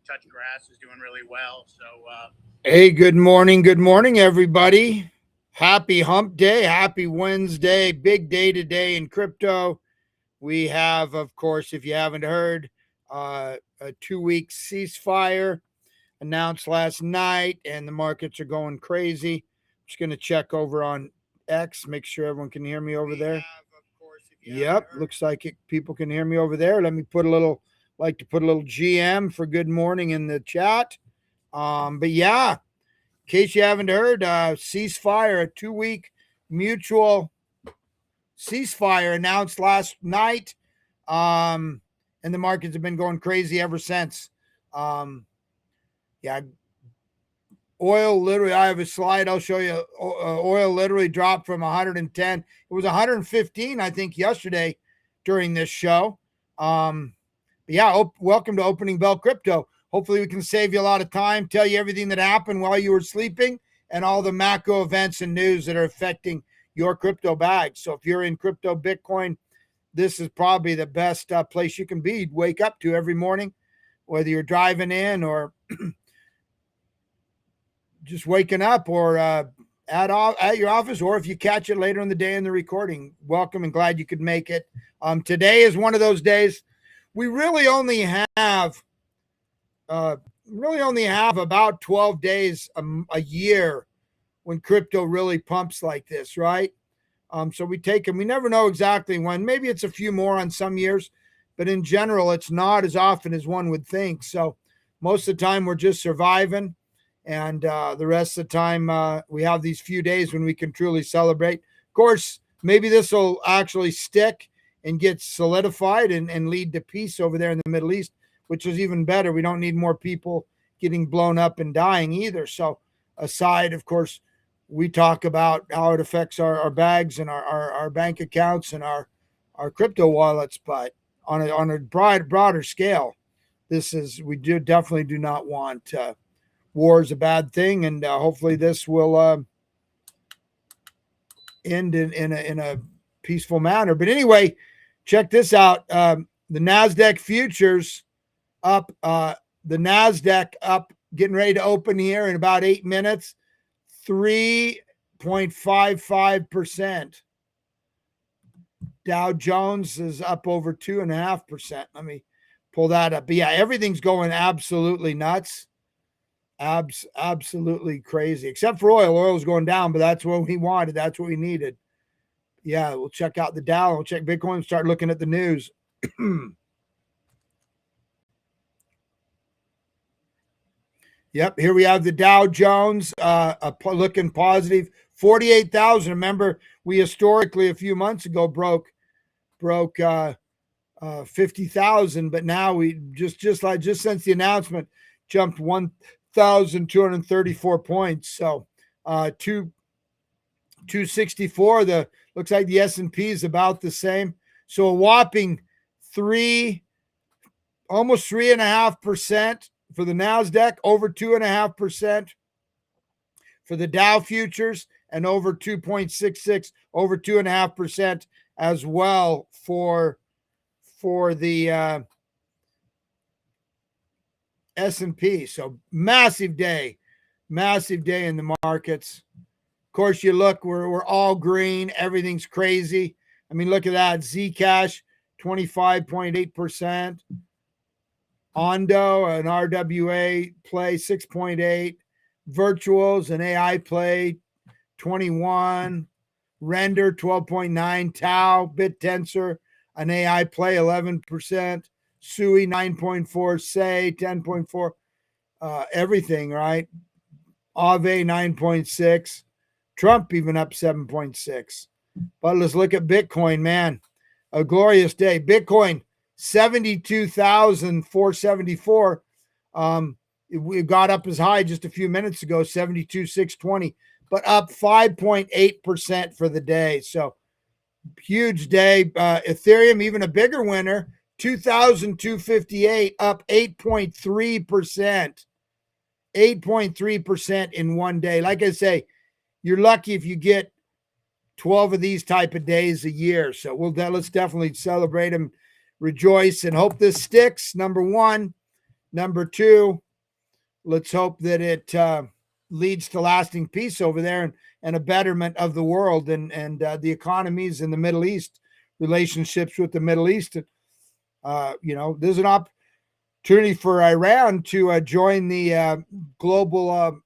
Touch Grass is doing really well. So, Hey, good morning, everybody. Happy Hump Day, happy Wednesday, big day today in crypto. We have, of course, if you haven't heard, a 2 week ceasefire announced last night, and the markets are going crazy. I'm just going to check over on X, make sure everyone can hear me over there. Yep, looks like people can hear me over there. Let me put a little, like to put a little GM for good morning in the chat. But yeah, in case you haven't heard, ceasefire, a 2 week mutual ceasefire announced last night. And the markets have been going crazy ever since. Yeah, oil literally, I have a slide I'll show you. Oil literally dropped from 110. It was 115, I think, yesterday during this show. But yeah, welcome to Opening Bell Crypto. Hopefully we can save you a lot of time, tell you everything that happened while you were sleeping and all the macro events and news that are affecting your crypto bag. So if you're in crypto Bitcoin, this is probably the best place you can be. Wake up to every morning, whether you're driving in or just waking up, or at your office, or if you catch it later in the day in the recording. Welcome and glad you could make it. Today is one of those days. We really only have about 12 days a year when crypto really pumps like this, right? So we take them. We never know exactly when. Maybe it's a few more on some years, but in general, it's not as often as one would think. So most of the time, we're just surviving. And the rest of the time, we have these few days when we can truly celebrate. Of course, maybe this will actually stick and get solidified and lead to peace over there in the Middle East, which is even better. We don't need more people getting blown up and dying either. So aside, of course, we talk about how it affects our bags and our bank accounts and our crypto wallets, but on a broader scale, we definitely do not want war is a bad thing, and hopefully this will end in a peaceful manner. But anyway, check this out. The NASDAQ futures up. The NASDAQ up, getting ready to open here in about 8 minutes. 3.55%. Dow Jones is up over 2.5%. Let me pull that up. But yeah, everything's going absolutely nuts. Absolutely crazy, except for oil. Oil's going down, but that's what we wanted. That's what we needed. Yeah, we'll check out the Dow. We'll check Bitcoin and start looking at the news. Yep, here we have the Dow Jones looking positive, 48,000. Remember, we historically a few months ago broke 50,000, but now we just since the announcement jumped 1,234 points. So 264. Looks like the S&P is about the same. So a whopping almost 3.5%. For the NASDAQ, over 2.5% for the Dow futures, and over 2.66, over 2.5% as well for the S&P. So massive day in the markets. Of course, you look, we're all green. Everything's crazy. I mean, look at that. Zcash, 25.8%. Ondo, an RWA play, 6.8. Virtuals, an AI play, 21. Render, 12.9. Tau, BitTensor, an AI play, 11%. Sui, 9.4. Say, 10.4. Everything, right? Aave, 9.6. Trump even up 7.6. But let's look at Bitcoin, man. A glorious day. Bitcoin, 72,474. It got up as high just a few minutes ago, 72,620, but up 5.8% for the day. So huge day. Ethereum, even a bigger winner, 2,258, up 8.3%. 8.3% in one day. Like I say, you're lucky if you get 12 of these type of days a year. So let's definitely celebrate them, rejoice, and hope this sticks. Number one, Number two, let's hope that it leads to lasting peace over there and a betterment of the world and the economies in the Middle East, relationships with the Middle East. There's an opportunity for Iran to join the global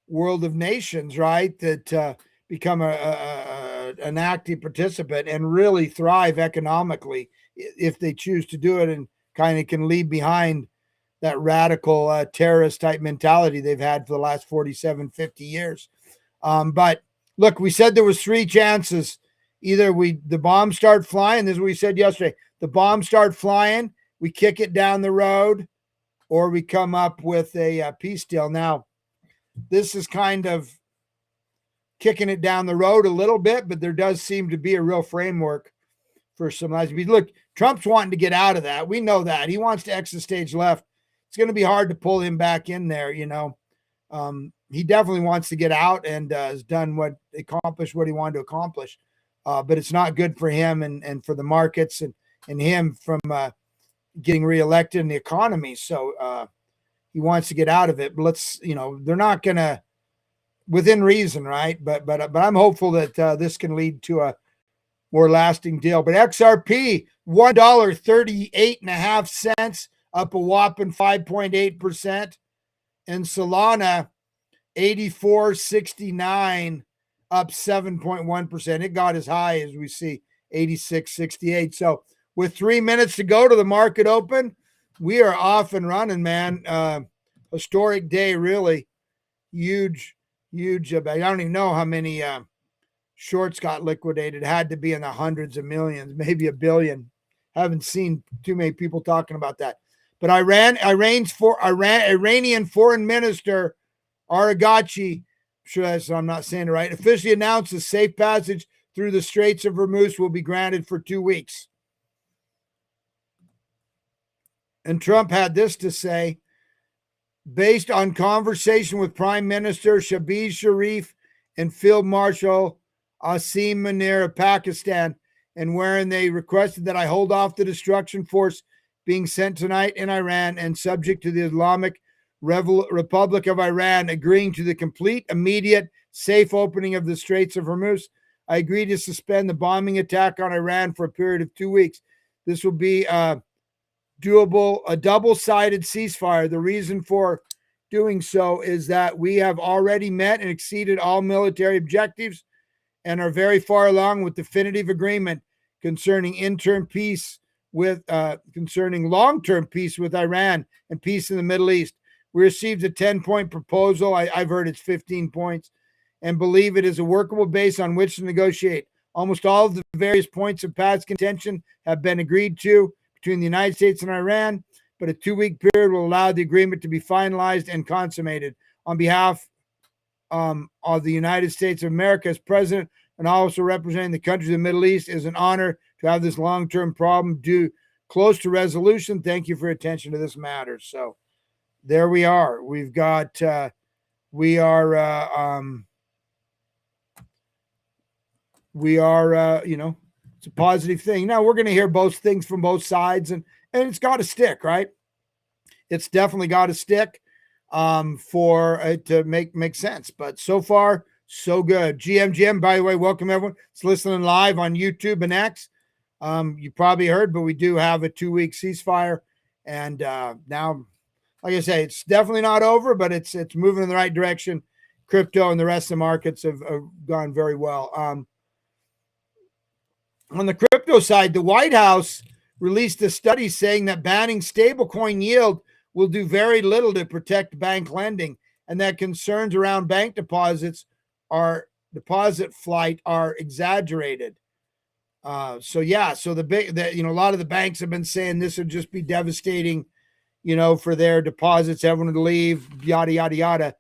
world of nations, right? That become an active participant and really thrive economically if they choose to do it, and kind of can leave behind that radical terrorist type mentality they've had for the last 47, 50 years. But look, we said there was three chances. Either the bombs start flying, this is what we said yesterday, the bombs start flying, we kick it down the road, or we come up with a peace deal. Now, this is kind of kicking it down the road a little bit, but there does seem to be a real framework for some lies. Look, Trump's wanting to get out of that. We know that. He wants to exit stage left. It's going to be hard to pull him back in there, He definitely wants to get out and has accomplished what he wanted to accomplish. But it's not good for him and for the markets and him from getting reelected in the economy. So he wants to get out of it. But they're not going to, within reason, right? But I'm hopeful that this can lead to a more lasting deal. But XRP, $1.38.5, up a whopping 5.8%. And Solana, 84.69, up 7.1%. It got as high as we see, 86.68. So with 3 minutes to go to the market open, we are off and running, man. Historic day, really. Huge. I don't even know how many shorts got liquidated. It had to be in the hundreds of millions, maybe a billion. Haven't seen too many people talking about that. But Iranian Foreign Minister Aragachi, I'm not saying it right, officially announced the safe passage through the Straits of Hormuz will be granted for 2 weeks. And Trump had this to say: based on conversation with Prime Minister Shehbaz Sharif and Field Marshal Asim Munir of Pakistan, and wherein they requested that I hold off the destruction force being sent tonight in Iran, and subject to the Islamic Republic of Iran agreeing to the complete, immediate, safe opening of the Straits of Hormuz, I agree to suspend the bombing attack on Iran for a period of 2 weeks. This will be a double-sided ceasefire. The reason for doing so is that we have already met and exceeded all military objectives and are very far along with definitive agreement concerning concerning long-term peace with Iran and peace in the Middle East. We received a 10-point proposal. I've heard it's 15 points, and believe it is a workable base on which to negotiate. Almost all of the various points of past contention have been agreed to between the United States and Iran, but a 2-week period will allow the agreement to be finalized and consummated. On behalf of the United States of America as president and also representing the countries of the Middle East, is an honor to have this long-term problem due close to resolution. Thank you for your attention to this matter. So there we are. We've got, it's a positive thing. Now we're going to hear both things from both sides, and it's got to stick, right? It's definitely got to stick for it to make sense. But so far, so good. GM, by the way, welcome everyone. It's listening live on YouTube and X. You probably heard, but we do have a 2-week ceasefire. And now, like I say, it's definitely not over, but it's moving in the right direction. Crypto and the rest of the markets have gone very well. On the crypto side, the White House released a study saying that banning stablecoin yield will do very little to protect bank lending, and that concerns around bank deposit flight are exaggerated. So a lot of the banks have been saying this would just be devastating, for their deposits, everyone to leave, yada, yada, yada.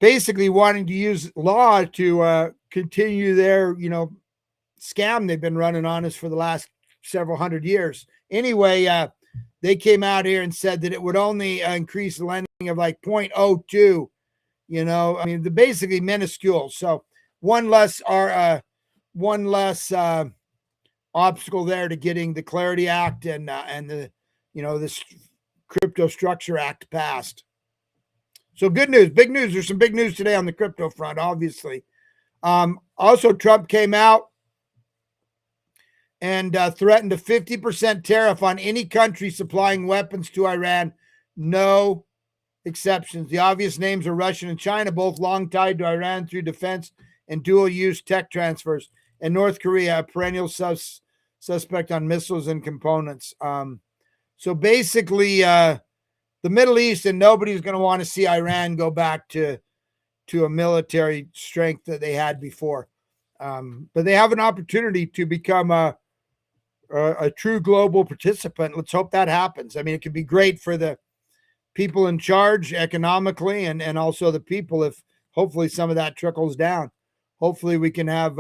Basically wanting to use law to continue their, scam they've been running on us for the last several hundred years. Anyway, they came out here and said that it would only increase the lending of like 0.02, they're basically minuscule. So one less obstacle there to getting the Clarity Act and the this Crypto Structure Act passed. So good news, big news. There's some big news today on the crypto front, obviously. Also, Trump came out and threatened a 50% tariff on any country supplying weapons to Iran. No exceptions. The obvious names are Russia and China, both long tied to Iran through defense and dual-use tech transfers, and North Korea, a perennial suspect on missiles and components. So basically, the Middle East, and nobody's going to want to see Iran go back to a military strength that they had before. But they have an opportunity to become a true global participant. Let's hope that happens. I mean, it could be great for the people in charge economically and also the people if hopefully some of that trickles down. Hopefully we can have,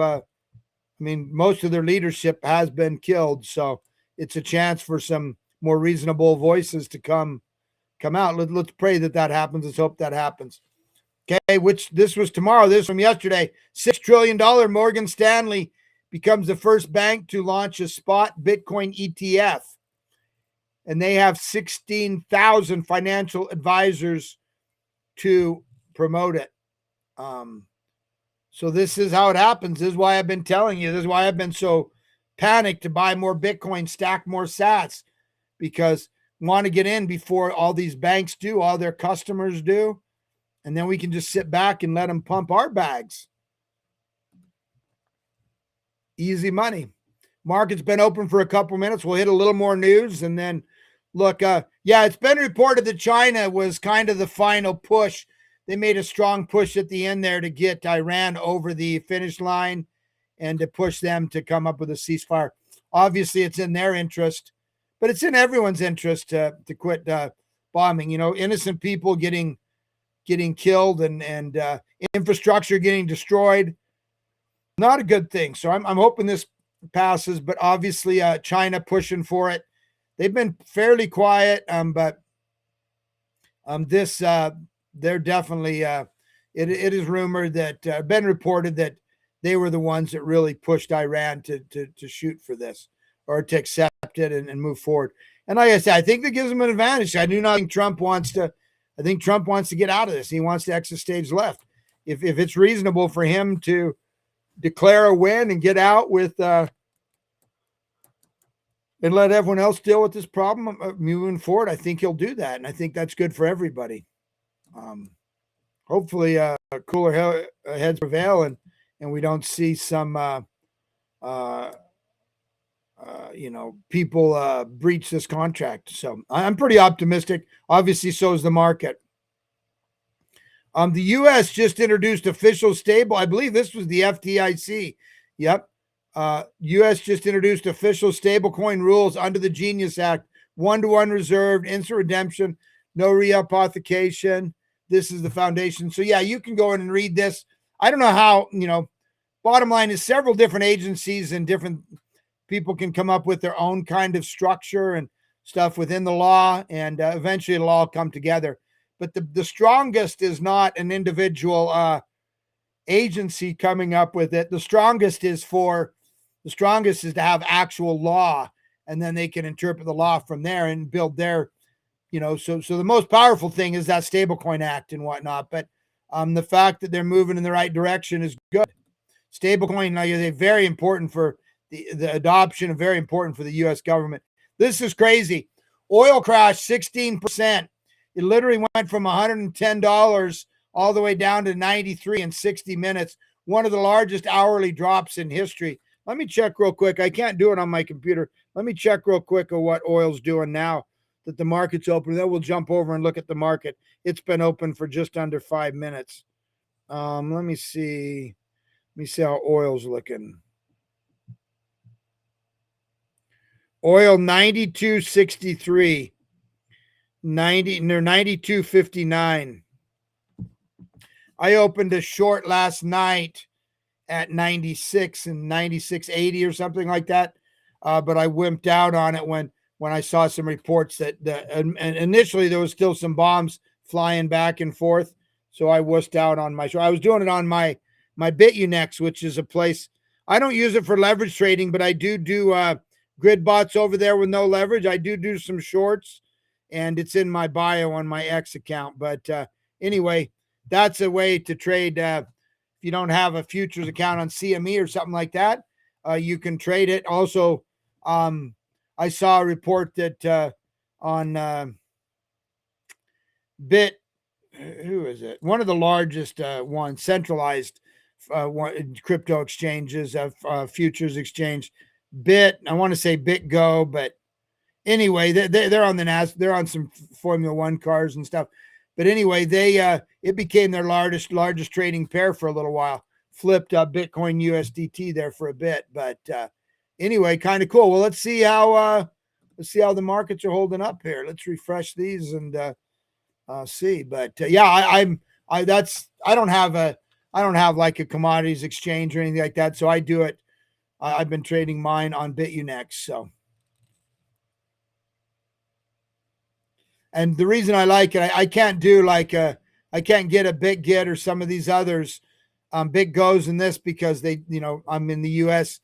most of their leadership has been killed. So it's a chance for some more reasonable voices to come out. Let's pray that happens. Let's hope that happens. Okay, which this was tomorrow. This from yesterday. $6 trillion Morgan Stanley becomes the first bank to launch a spot Bitcoin ETF. And they have 16,000 financial advisors to promote it. So this is how it happens. This is why I've been telling you. This is why I've been so panicked to buy more Bitcoin, stack more sats, because I want to get in before all these banks do, all their customers do. And then we can just sit back and let them pump our bags. Easy money. Market's been open for a couple minutes. We'll hit a little more news and then look. It's been reported that China was kind of the final push. They made a strong push at the end there to get Iran over the finish line and to push them to come up with a ceasefire. Obviously, it's in their interest, but it's in everyone's interest to quit bombing. Innocent people getting killed and infrastructure getting destroyed. Not a good thing. So I'm hoping this passes, but obviously China pushing for it. They've been fairly quiet, but they're definitely it is rumored that been reported that they were the ones that really pushed Iran to shoot for this or to accept it and move forward. And like I said, I think that gives them an advantage. I do not think Trump wants to. I think Trump wants to get out of this. He wants to exit stage left. If it's reasonable for him to declare a win and get out with and let everyone else deal with this problem moving forward, I think he'll do that, and I think that's good for everybody. Hopefully, cooler heads prevail, and we don't see some people breach this contract. So I'm pretty optimistic. Obviously, so is the market. The U.S. just introduced official stable. I believe this was the FDIC. Yep. U.S. just introduced official stablecoin rules under the Genius Act. 1-to-1 reserved, instant redemption, no rehypothecation. This is the foundation. So yeah, you can go in and read this. I don't know how, bottom line is several different agencies and different people can come up with their own kind of structure and stuff within the law, and eventually it'll all come together. But the strongest is not an individual agency coming up with it. The strongest is to have actual law, and then they can interpret the law from there and build their, so the most powerful thing is that Stablecoin Act and whatnot. But the fact that they're moving in the right direction is good. Stablecoin, like I say, very important for the adoption, and very important for the U.S. government. This is crazy. Oil crashed 16%. It literally went from $110 all the way down to 93 in 60 minutes. One of the largest hourly drops in history. Let me check real quick. I can't do it on my computer. Let me check real quick of what oil's doing now that the market's open. Then we'll jump over and look at the market. It's been open for just under 5 minutes. Let me see. Let me see how oil's looking. Oil 92.63. 92.59. I opened a short last night at 96 and 96.80 or something like that. But I wimped out on it when I saw some reports that and initially there was still some bombs flying back and forth. So I wussed out on my show. I was doing it on my BitUnex, which is a place I don't use it for leverage trading, but I do grid bots over there with no leverage. I do some shorts, and it's in my bio on my X account. But anyway, that's a way to trade. If you don't have a futures account on CME or something like that, you can trade it. Also, I saw a report that on Bit, who is it? One of the largest ones, centralized crypto exchanges, futures exchange, Bit. I want to say BitGo, but anyway, they're on the they're on some Formula One cars and stuff. But anyway, it became their largest trading pair for a little while. Flipped Bitcoin USDT there for a bit, but anyway, kind of cool. Well, let's see how the markets are holding up here. Let's refresh these and see. But yeah, I don't have like a commodities exchange or anything like that, so I do it. I've been trading mine on BitUnex. So, and the reason I like it, I can't do like I can't get a BitGet or some of these others, BitGoes in this because I'm in the U.S.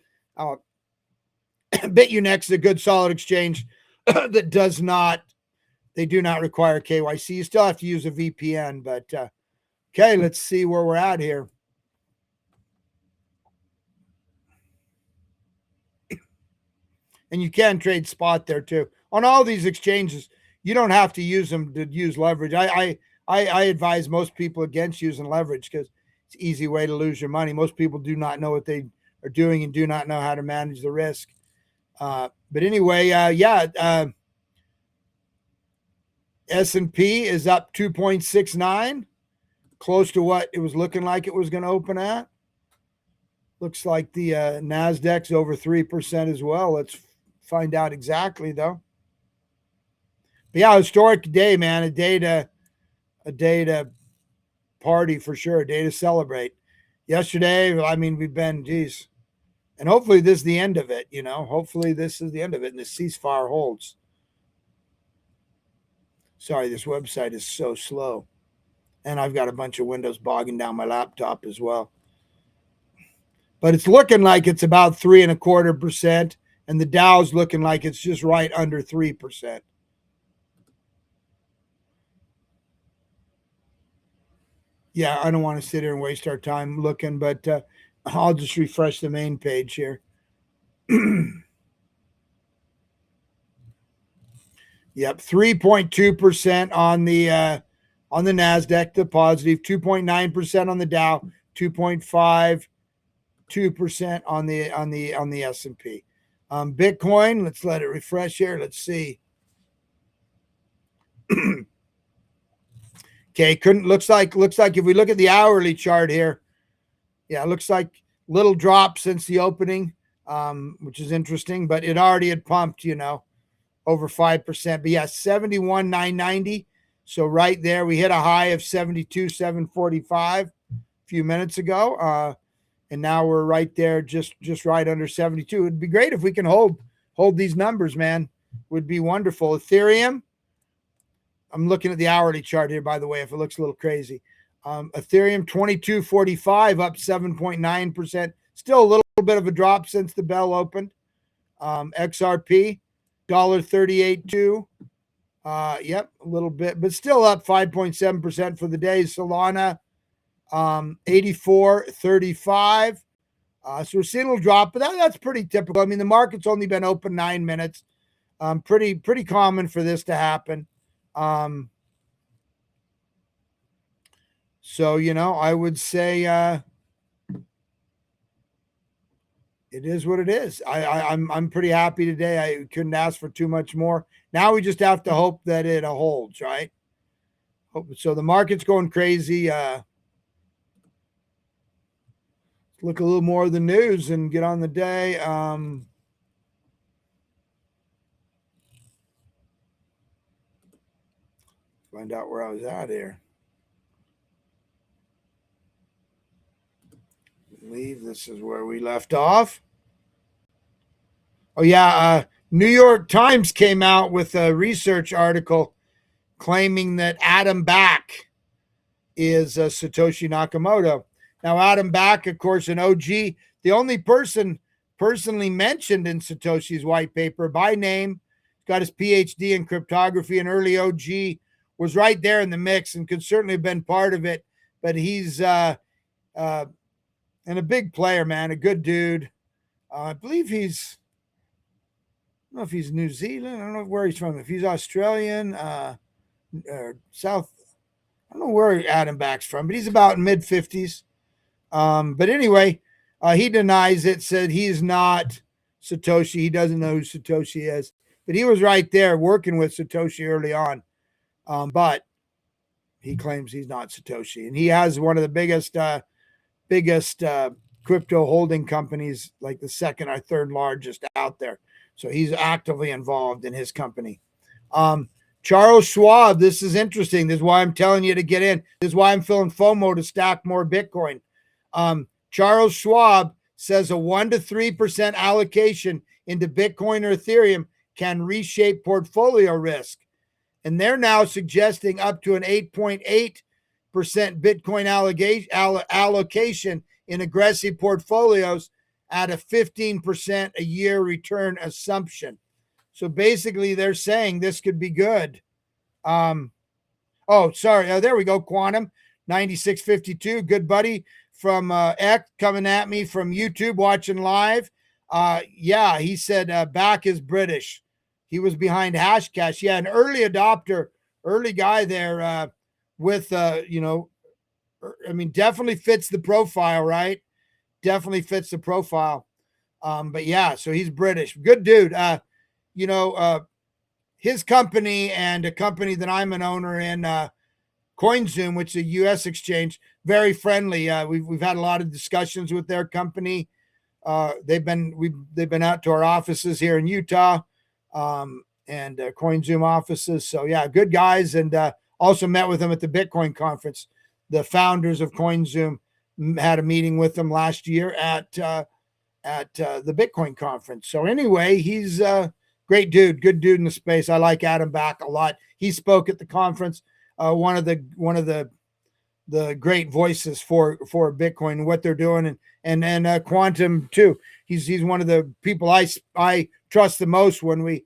BitUnex is a good solid exchange that they do not require KYC. You still have to use a VPN, but okay, let's see where we're at here. And you can trade spot there too. On all these exchanges, you don't have to use them to use leverage. I advise most people against using leverage because it's an easy way to lose your money. Most people do not know what they are doing and do not know how to manage the risk. But anyway, S&P is up 2.69, close to what it was looking like it was going to open at. Looks like the NASDAQ's over 3% as well. Let's find out exactly, though. But yeah, historic day, man. A day to party for sure. A day to celebrate. Yesterday, I mean, we've been, geez. And hopefully this is the end of it, Hopefully this is the end of it and the ceasefire holds. Sorry, this website is so slow. And I've got a bunch of windows bogging down my laptop as well. But it's looking like it's about 3.25%, and the Dow's looking like it's just right under 3%. Yeah, I don't want to sit here and waste our time looking, but I'll just refresh the main page here. Yep, 3.2% on the NASDAQ, the positive, 2.9% on the Dow, 2.52% on the S&P. Bitcoin, let's let it refresh here. Let's see. Okay, looks like if we look at the hourly chart here, yeah, it looks like little drop since the opening, which is interesting, but it already had pumped, over 5%. But yeah, 71,990. So right there, we hit a high of 72,745 a few minutes ago. And now we're right there, just right under 72. It'd be great if we can hold these numbers, man. Would be wonderful. Ethereum, I'm looking at the hourly chart here, by the way, if it looks a little crazy. Ethereum 22.45, up 7.9%. Still a little bit of a drop since the bell opened. XRP $1.38.2. Yep, a little bit, but still up 5.7% for the day. Solana 84.35. So we're seeing a little drop, but that's pretty typical. I mean, the market's only been open 9 minutes. Pretty common for this to happen. So, I would say it is what it is. I'm pretty happy today. I couldn't ask for too much more. Now we just have to hope that it holds, right? So the market's going crazy. Look a little more of the news and get on the day. Find out where I was at here. I believe this is where we left off. Oh yeah, New York Times came out with a research article claiming that Adam Back is Satoshi Nakamoto. Now, Adam Back, of course, an OG. the only person personally mentioned in Satoshi's white paper by name, got his PhD in cryptography, and early OG, was right there in the mix and could certainly have been part of it. But he's and a big player, man, a good dude. I believe he's, I don't know if he's New Zealand. I don't know where he's from. If he's Australian, South, I don't know where Adam Back's from, but he's about mid 50s. But anyway, he denies it, said he's not Satoshi. He doesn't know who Satoshi is, but he was right there working with Satoshi early on. But he claims he's not Satoshi, and he has one of the biggest crypto holding companies, like the second or third largest out there. So he's actively involved in his company. Charles Schwab, this is interesting. This is why I'm telling you to get in. This is why I'm feeling FOMO to stack more Bitcoin. Charles Schwab says a 1 to 3% allocation into Bitcoin or Ethereum can reshape portfolio risk. And they're now suggesting up to an 8.8% Bitcoin allocation in aggressive portfolios at a 15% a year return assumption. So basically, they're saying this could be good. There we go. Quantum 9652, good buddy from X coming at me from YouTube, watching live. He said Back is British. He was behind Hashcash. Yeah, an early adopter, early guy there with definitely fits the profile, right? Definitely fits the profile. But yeah, so he's British. Good dude. His company and a company that I'm an owner in, CoinZoom, which is a U.S. exchange, very friendly. We've had a lot of discussions with their company. They've been out to our offices here in Utah, and CoinZoom offices. So yeah, good guys, and also met with them at the Bitcoin conference. The founders of CoinZoom had a meeting with them last year at the Bitcoin conference. So anyway, he's great dude, good dude in the space. I like Adam Back a lot. He spoke at the conference. One of the great voices for Bitcoin and what they're doing, and Quantum too. He's one of the people I trust the most when we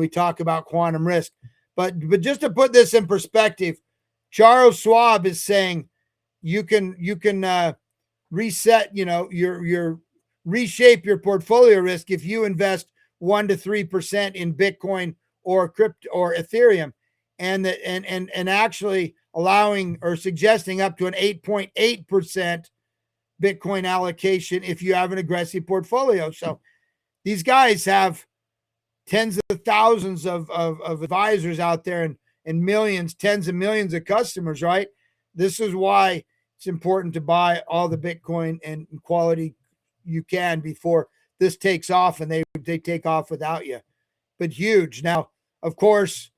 talk about quantum risk. But just to put this in perspective, Charles Schwab is saying you can reset, your reshape your portfolio risk if you invest 1 to 3% in Bitcoin or crypto or Ethereum, and actually allowing or suggesting up to an 8.8% Bitcoin allocation if you have an aggressive portfolio. So these guys have tens of thousands of advisors out there, and millions, tens of millions of customers, right? This is why it's important to buy all the Bitcoin and quality you can before this takes off, and they take off without you. But huge. Now, of course,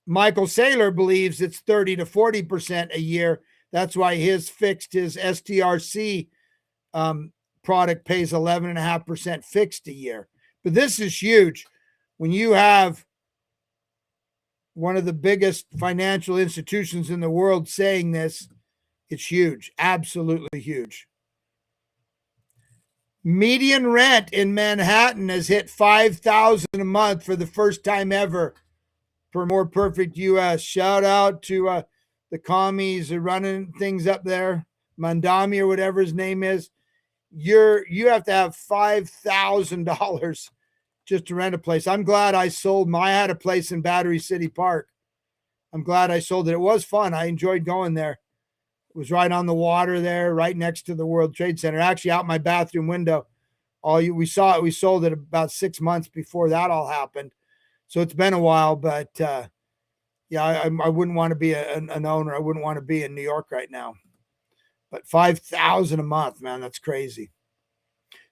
Michael Saylor believes it's 30 to 40% a year. That's why his STRC product pays 11.5% fixed a year. But this is huge. When you have one of the biggest financial institutions in the world saying this, it's huge, absolutely huge. Median rent in Manhattan has hit $5,000 a month for the first time ever for More Perfect US. Shout out to the commies running things up there, Mandami or whatever his name is. You have to have $5,000 just to rent a place. I'm glad I sold I had a place in Battery City Park. I'm glad I sold it. It was fun. I enjoyed going there. It was right on the water there, right next to the World Trade Center, actually out my bathroom window. We sold it about 6 months before that all happened. So it's been a while, but I wouldn't want to be an owner. I wouldn't want to be in New York right now. But $5,000 a month, man, that's crazy.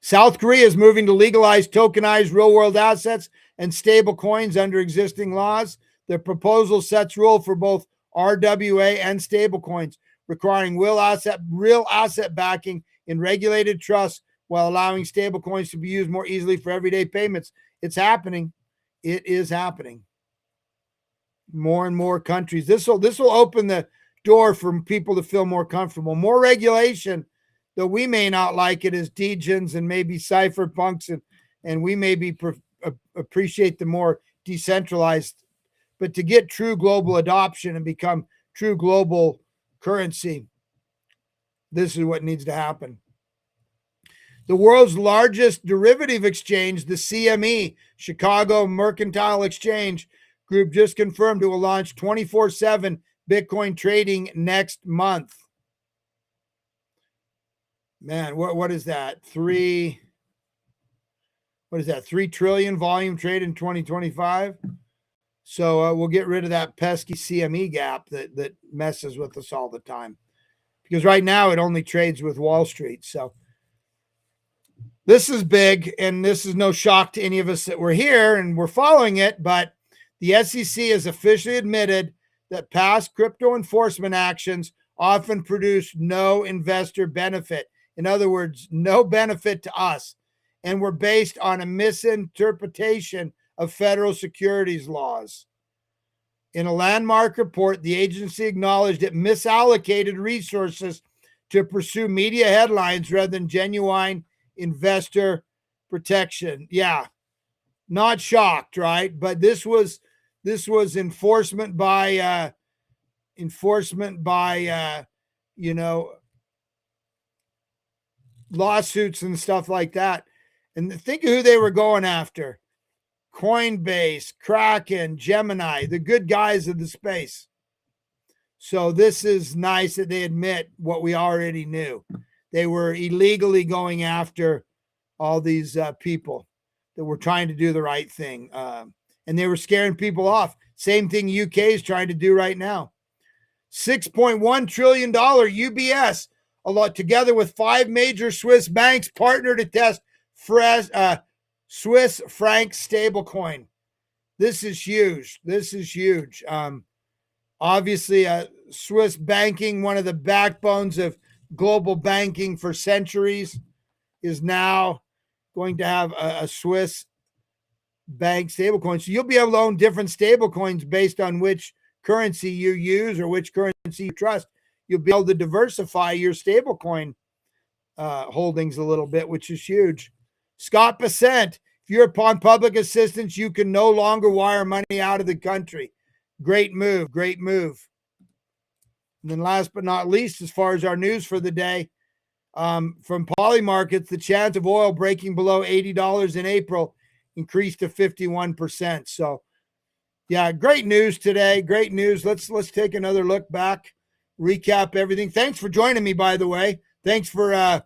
South Korea is moving to legalize tokenized real-world assets and stable coins under existing laws. The proposal sets rule for both RWA and stable coins, requiring real asset backing in regulated trusts while allowing stable coins to be used more easily for everyday payments. It's happening. It is happening. More and more countries. This will open the door for people to feel more comfortable. More regulation. though we may not like it as degens and maybe cypherpunks, and we maybe appreciate the more decentralized, but to get true global adoption and become true global currency, this is what needs to happen. The world's largest derivative exchange, the CME, Chicago Mercantile Exchange Group, just confirmed it will launch 24/7 Bitcoin trading next month. Man, what is that? 3 trillion volume trade in 2025. So we'll get rid of that pesky CME gap that messes with us all the time, because right now it only trades with Wall Street. So this is big, and this is no shock to any of us that were here and we're following it, but the SEC has officially admitted that past crypto enforcement actions often produce no investor benefit. In other words, no benefit to us, and were based on a misinterpretation of federal securities laws. In a landmark report, the agency acknowledged it misallocated resources to pursue media headlines rather than genuine investor protection. Yeah, not shocked, right? But this was enforcement by lawsuits and stuff like that. And think of who they were going after: Coinbase, Kraken, Gemini, the good guys of the space. So this is nice that they admit what we already knew. They were illegally going after all these people that were trying to do the right thing. And they were scaring people off. Same thing UK is trying to do right now. $6.1 trillion UBS, together with 5 major Swiss banks, partner to test Swiss franc stablecoin. This is huge. Obviously, Swiss banking, one of the backbones of global banking for centuries, is now going to have a Swiss bank stablecoin. So you'll be able to own different stablecoins based on which currency you use or which currency you trust. You'll be able to diversify your stablecoin holdings a little bit, which is huge. Scott Bessent, if you're upon public assistance, you can no longer wire money out of the country. Great move. And then last but not least, as far as our news for the day, from Polymarkets, the chance of oil breaking below $80 in April increased to 51%. So, yeah, great news today. Great news. Let's take another look back, recap everything. Thanks for joining me, by the way. Thanks for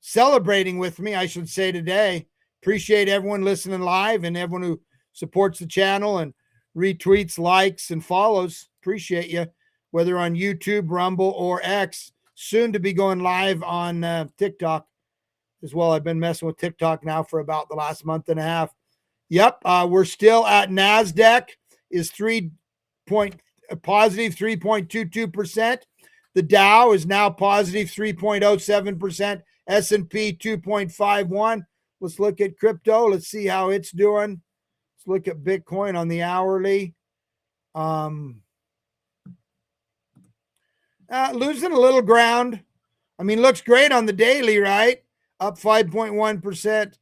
celebrating with me, I should say, today. Appreciate everyone listening live and everyone who supports the channel and retweets, likes, and follows. Appreciate you, whether on YouTube, Rumble, or X. Soon to be going live on TikTok as well. I've been messing with TikTok now for about the last month and a half. Yep, we're still at NASDAQ is positive 3.22%. The Dow is now positive 3.07%. S&P 2.51. Let's look at crypto. Let's see how it's doing. Let's look at Bitcoin on the hourly. Losing a little ground. I mean, looks great on the daily, right? Up 5.1%.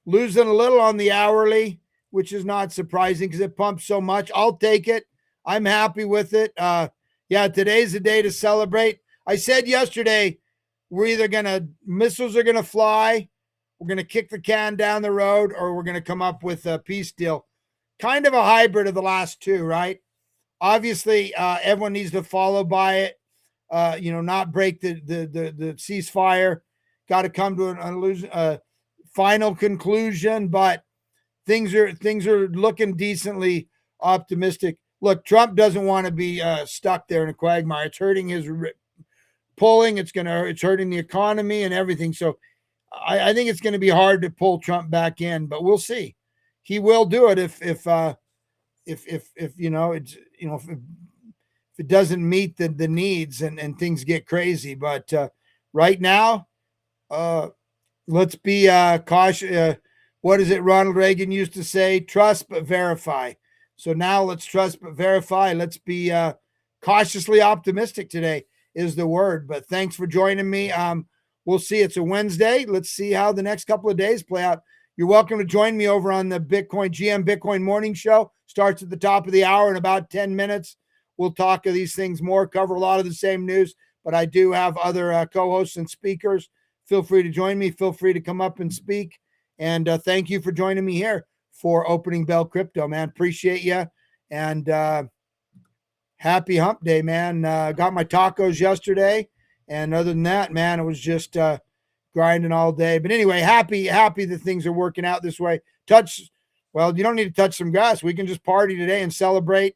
Losing a little on the hourly, which is not surprising because it pumps so much. I'll take it. I'm happy with it. Yeah, today's the day to celebrate. I said yesterday, we're either missiles are going to fly, we're going to kick the can down the road, or we're going to come up with a peace deal. Kind of a hybrid of the last two, right? Obviously, everyone needs to follow by it. Not break the ceasefire. Got to come to a final conclusion, but things are looking decently optimistic. Look, Trump doesn't want to be stuck there in a quagmire. It's hurting his polling. It's hurting the economy and everything. So I think it's going to be hard to pull Trump back in, but we'll see. He will do it if it doesn't meet the needs and things get crazy. But right now, let's be cautious. What is it Ronald Reagan used to say? Trust but verify. So now let's trust but verify. Let's be cautiously optimistic today is the word. But thanks for joining me. we'll see. It's a Wednesday. Let's see how the next couple of days play out. You're welcome to join me over on the GM Bitcoin Morning Show. Starts at the top of the hour in about 10 minutes. We'll talk of these things more, cover a lot of the same news, but I do have other co-hosts and speakers. Feel free to join me. Feel free to come up and speak. And thank you for joining me here for Opening Bell Crypto, man. Appreciate you. And happy hump day, man. Got my tacos yesterday. And other than that, man, it was just grinding all day. But anyway, happy that things are working out this way. Well, you don't need to touch some grass. We can just party today and celebrate